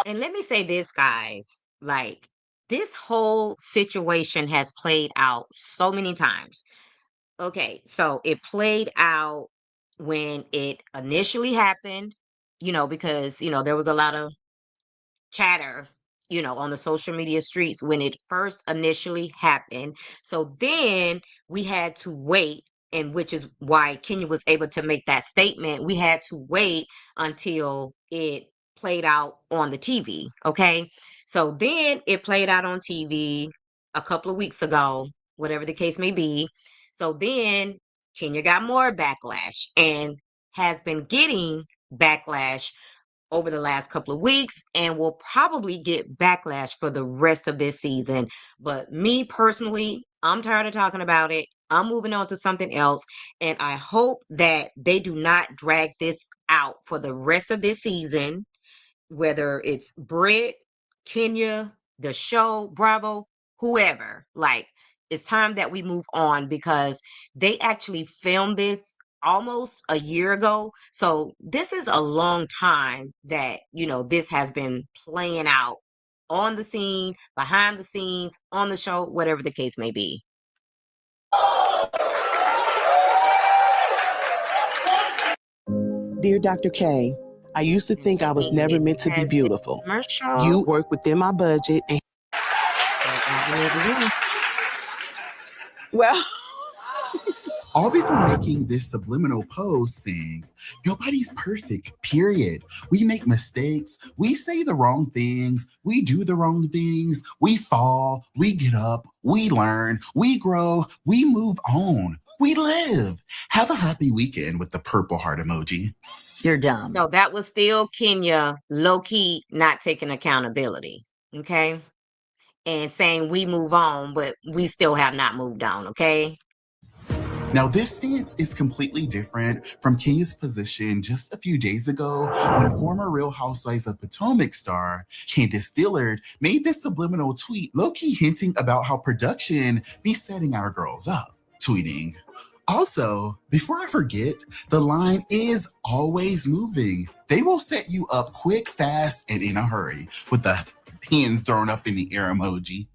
And let me say this, guys, like this whole situation has played out so many times. Okay, so it played out when it initially happened, because, there was a lot of chatter, on the social media streets when it first initially happened. So then we had to wait, and which is why Kenya was able to make that statement. We had to wait until it played out on the TV. Okay. So then it played out on TV a couple of weeks ago, whatever the case may be. So then Kenya got more backlash and has been getting backlash over the last couple of weeks and will probably get backlash for the rest of this season. But me personally, I'm tired of talking about it. I'm moving on to something else. And I hope that they do not drag this out for the rest of this season, whether it's Britt, Kenya, the show, Bravo, whoever. Like, it's time that we move on because they actually filmed this almost a year ago. So this is a long time that, this has been playing out on the scene, behind the scenes, on the show, whatever the case may be. Dear Dr. K, I used to think I was never meant to be beautiful. Commercial. You work within my budget and Well, All before making this subliminal post saying, "Nobody's perfect, period. We make mistakes. We say the wrong things. We do the wrong things. We fall. We get up. We learn. We grow. We move on. We live. Have a happy weekend," with the purple heart emoji. You're dumb. So that was still Kenya low-key not taking accountability. Okay. And saying we move on, but we still have not moved on. Okay. Now, this stance is completely different from Kenya's position just a few days ago when former Real Housewives of Potomac star Candace Dillard made this subliminal tweet, low-key hinting about how production be setting our girls up, tweeting, "Also, before I forget, the line is always moving. They will set you up quick, fast, and in a hurry," with the hands thrown up in the air emoji.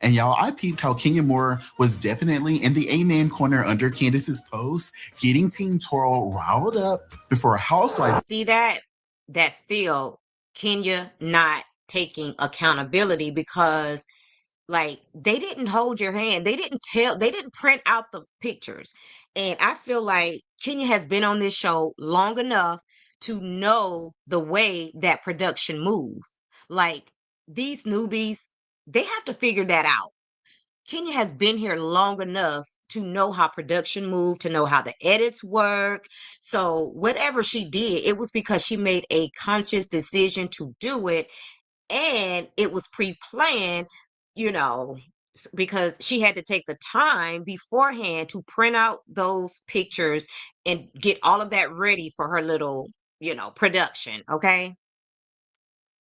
And y'all, I peeped how Kenya Moore was definitely in the amen corner under Candace's post, getting Team Toro riled up before Housewives. See that? That's still Kenya not taking accountability because, like, they didn't hold your hand. They didn't print out the pictures. And I feel like Kenya has been on this show long enough to know the way that production moves. Like, these newbies, they have to figure that out. Kenya has been here long enough to know how production moved, to know how the edits work. So whatever she did, it was because she made a conscious decision to do it, and it was pre-planned, you know, because she had to take the time beforehand to print out those pictures and get all of that ready for her little, production. Okay.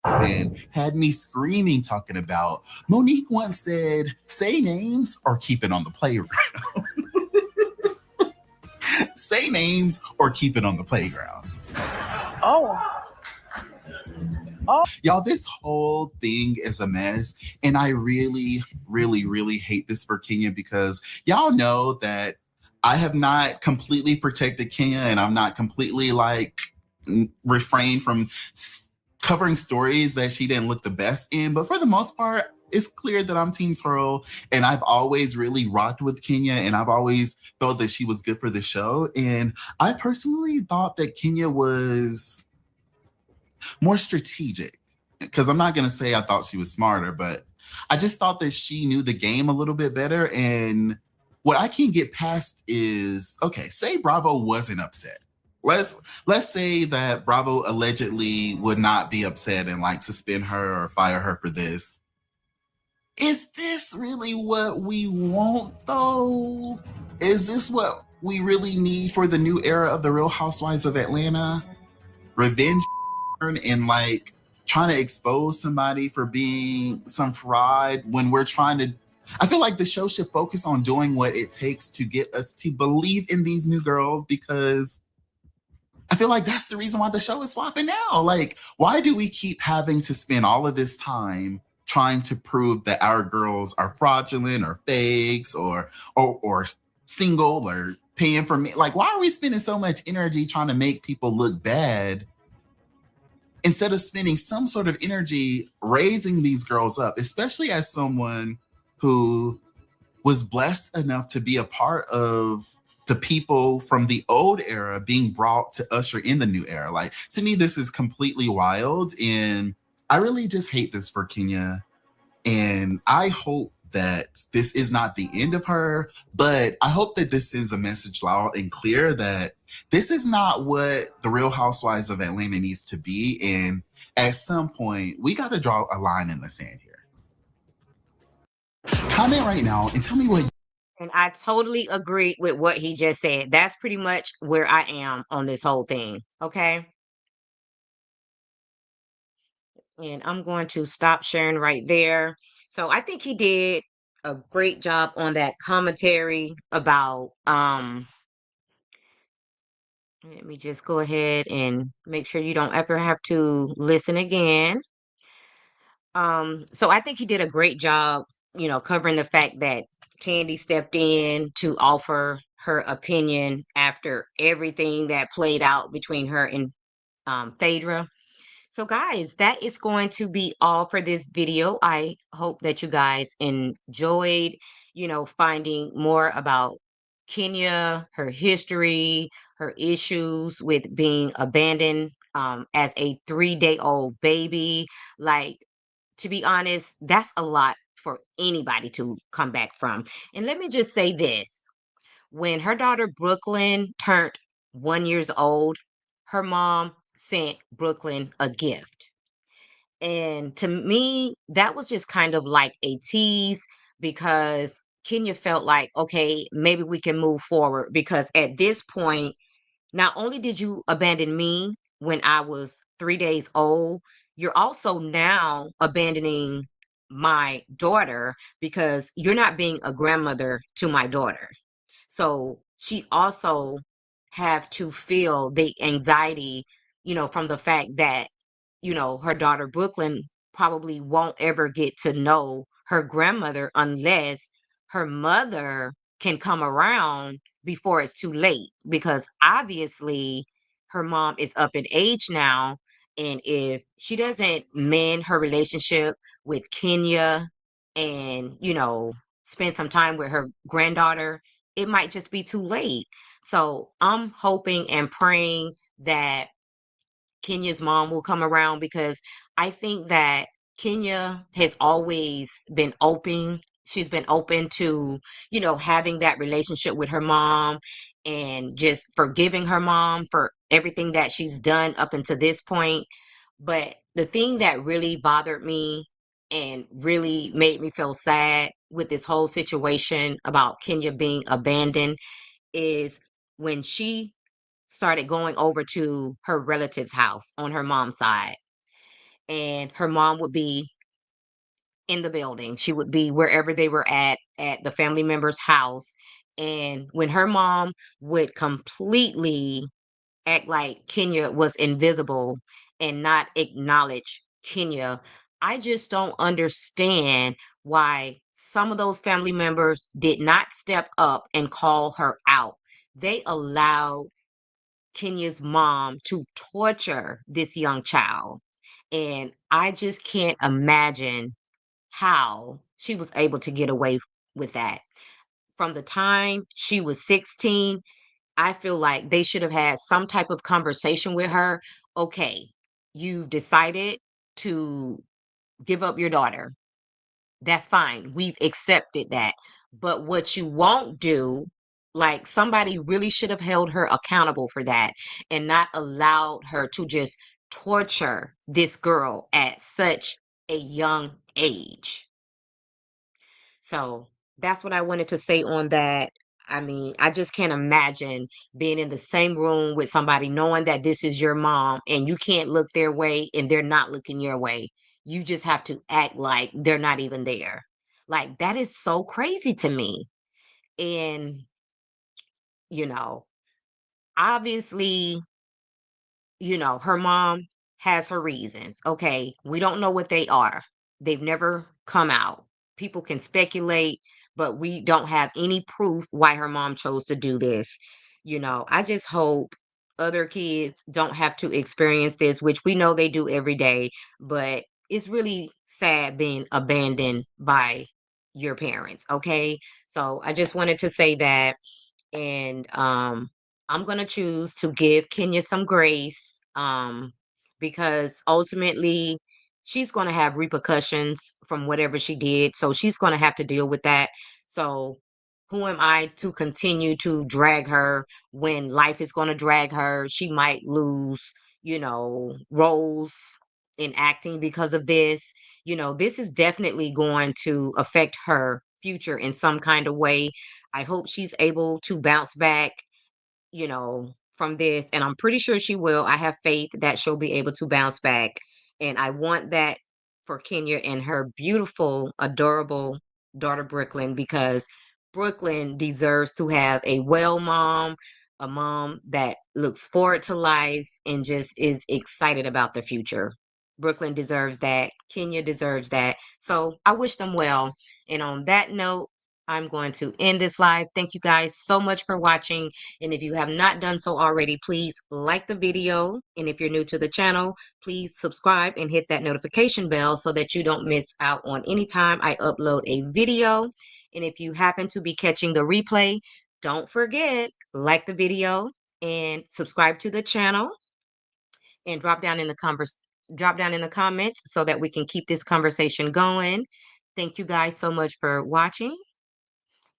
And had me screaming, talking about Monique once said, say names or keep it on the playground. Say names or keep it on the playground. Oh. Y'all, this whole thing is a mess. And I really, really, really hate this for Kenya because y'all know that I have not completely protected Kenya and I'm not completely refrained from covering stories that she didn't look the best in. But for the most part, it's clear that I'm Team Twirl, and I've always really rocked with Kenya, and I've always felt that she was good for the show. And I personally thought that Kenya was more strategic, because I'm not going to say I thought she was smarter, but I just thought that she knew the game a little bit better. And what I can't get past is, okay, say Bravo wasn't upset. Let's say that Bravo allegedly would not be upset and suspend her or fire her for this. Is this really what we want, though? Is this what we really need for the new era of the Real Housewives of Atlanta? Revenge and trying to expose somebody for being some fraud when we're trying to. I feel like the show should focus on doing what it takes to get us to believe in these new girls, because I feel like that's the reason why the show is flopping now. Why do we keep having to spend all of this time trying to prove that our girls are fraudulent or fakes or single or paying for me? Why are we spending so much energy trying to make people look bad instead of spending some sort of energy raising these girls up, especially as someone who was blessed enough to be a part of the people from the old era being brought to usher in the new era? To me, this is completely wild. And I really just hate this for Kenya. And I hope that this is not the end of her, but I hope that this sends a message loud and clear that this is not what the Real Housewives of Atlanta needs to be. And at some point, we got to draw a line in the sand here. Comment right now and tell me what. And I totally agree with what he just said. That's pretty much where I am on this whole thing. Okay. And I'm going to stop sharing right there. So I think he did a great job on that commentary about let me just go ahead and make sure you don't ever have to listen again. So I think he did a great job, covering the fact that Candy stepped in to offer her opinion after everything that played out between her and Phaedra. So guys, that is going to be all for this video. I hope that you guys enjoyed, finding more about Kenya, her history, her issues with being abandoned as a 3-day-old baby. To be honest, that's a lot for anybody to come back from. And let me just say this. When her daughter Brooklyn turned 1 years old, her mom sent Brooklyn a gift. And to me, that was just kind of like a tease, because Kenya felt like, okay, maybe we can move forward, because at this point, not only did you abandon me when I was 3 days old, you're also now abandoning my daughter because you're not being a grandmother to my daughter. So she also have to feel the anxiety, from the fact that, her daughter Brooklyn probably won't ever get to know her grandmother unless her mother can come around before it's too late, because obviously her mom is up in age now. And if she doesn't mend her relationship with Kenya and, spend some time with her granddaughter, it might just be too late. So I'm hoping and praying that Kenya's mom will come around, because I think that Kenya has always been open. She's been open to, having that relationship with her mom and just forgiving her mom for everything that she's done up until this point. But the thing that really bothered me and really made me feel sad with this whole situation about Kenya being abandoned is when she started going over to her relative's house on her mom's side, and her mom would be in the building. She would be wherever they were at the family member's house. And when her mom would completely act like Kenya was invisible and not acknowledge Kenya, I just don't understand why some of those family members did not step up and call her out. They allowed Kenya's mom to torture this young child. And I just can't imagine how she was able to get away with that. From the time she was 16, I feel like they should have had some type of conversation with her. Okay, you decided to give up your daughter. That's fine. We've accepted that. But what you won't do, like somebody really should have held her accountable for that and not allowed her to just torture this girl at such a young age. So that's what I wanted to say on that. I mean, I just can't imagine being in the same room with somebody knowing that this is your mom and you can't look their way and they're not looking your way. You just have to act like they're not even there. Like, that is so crazy to me. And, you know, obviously, her mom has her reasons. Okay, we don't know what they are. They've never come out. People can speculate, but we don't have any proof why her mom chose to do this. I just hope other kids don't have to experience this, which we know they do every day, but it's really sad being abandoned by your parents. Okay, so I just wanted to say that. And I'm going to choose to give Kenya some grace, because ultimately she's going to have repercussions from whatever she did. So she's going to have to deal with that. So who am I to continue to drag her when life is going to drag her? She might lose, roles in acting because of this. This is definitely going to affect her future in some kind of way. I hope she's able to bounce back, from this. And I'm pretty sure she will. I have faith that she'll be able to bounce back. And I want that for Kenya and her beautiful, adorable daughter, Brooklyn, because Brooklyn deserves to have a well mom, a mom that looks forward to life and just is excited about the future. Brooklyn deserves that. Kenya deserves that. So I wish them well. And on that note, I'm going to end this live. Thank you guys so much for watching. And if you have not done so already, please like the video. And if you're new to the channel, please subscribe and hit that notification bell so that you don't miss out on any time I upload a video. And if you happen to be catching the replay, don't forget, like the video and subscribe to the channel and drop down in the comments so that we can keep this conversation going. Thank you guys so much for watching.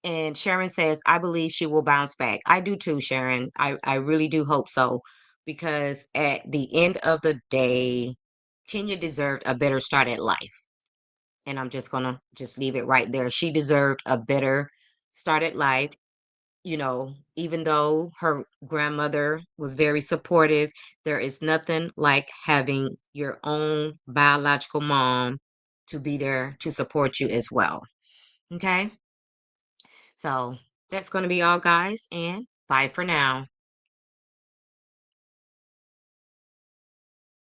And Sharon says, I believe she will bounce back. I do too, Sharon. I really do hope so. Because at the end of the day, Kenya deserved a better start at life. And I'm just gonna just leave it right there. She deserved a better start at life. Even though her grandmother was very supportive, there is nothing like having your own biological mom to be there to support you as well. Okay? So that's going to be all, guys, and bye for now.